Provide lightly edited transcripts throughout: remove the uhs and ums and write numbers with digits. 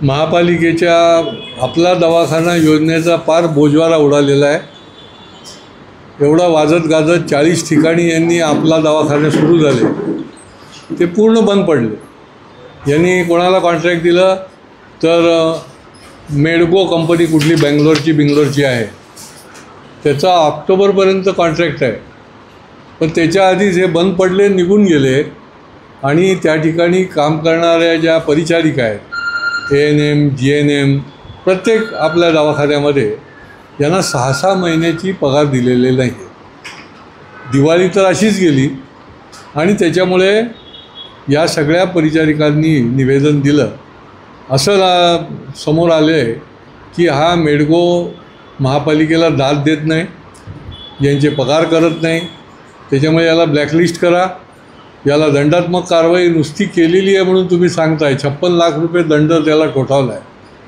महापालिकेच्या आपला दवाखाना योजनेचा फार बोजवारा उडालेला आहे। एवढा वाजत गाजत 40 ठिकाणी यांनी आपला दवाखाने सुरू झाले, ते पूर्ण बंद पडले। यांनी कोणाला कॉन्ट्रॅक्ट दिलं तर मेडको कंपनी कुठली बेंगलोरची आहे, त्याचा ऑक्टोबरपर्यंत कॉन्ट्रॅक्ट आहे। पण त्याच्या आधीच हे बंद पडले, निघून गेले आणि त्या ठिकाणी काम करणाऱ्या ज्या परिचारिका आहेत, ANM GNM प्रत्येक आपल्या दवाखान्यामध्ये यांना 6-6 महिन्याची पगार दिलेले नाही। दिवाळी तर अशीच गेली आणि त्याच्यामुळे या सगळ्या परिचारिकांनी निवेदन दिलं। असं समोर आले की हा मेडको महापालिकेला दाद देत नाही, यांचे पगार करत नाही, त्याच्यामुळे याला ब्लॅकलिस्ट करा, याला दंडात्मक कारवाई नुसती केलेली आहे म्हणून तुम्ही सांगताय। 56 लाख रुपये दंड त्याला ठोठावला आहे,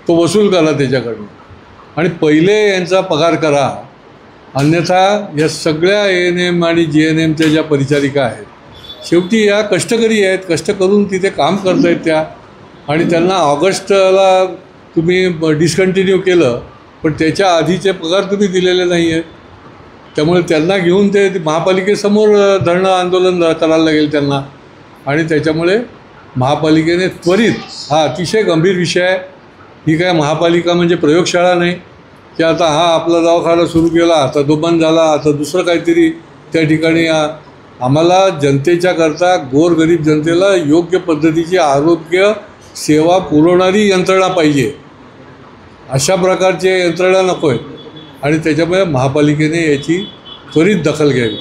तो वसूल करा त्याच्याकडून आणि पहिले यांचा पगार करा, अन्यथा या सगळ्या ANM आणि GNMच्या ज्या परिचारिका आहेत, शेवटी या कष्टकरी आहेत, कष्ट करून तिथे काम करत आहेत त्या, आणि त्यांना ऑगस्टला तुम्ही डिस्कंटिन्यू केलं, पण त्याच्या आधीचे पगार तुम्ही दिलेले नाही आहेत। त्यामुळे त्यांना घेऊन ते महापालिकेसमोर धरणं आंदोलन करायला लागेल त्यांना, आणि त्याच्यामुळे महापालिकेने त्वरित, हा अतिशय गंभीर विषय आहे, ही काय महापालिका म्हणजे प्रयोगशाळा नाही की आता हा आपला दवाखाना सुरू केला आता तो बंद झाला, आता दुसरं काहीतरी त्या ठिकाणी। आम्हाला जनतेच्या करता, गोरगरीब जनतेला योग्य पद्धतीची आरोग्य सेवा पुरवणारी यंत्रणा पाहिजे, अशा प्रकारचे यंत्रणा नको आहेत, आणि त्याच्यामुळे महापालिकेने याची त्वरित दखल घ्यावी।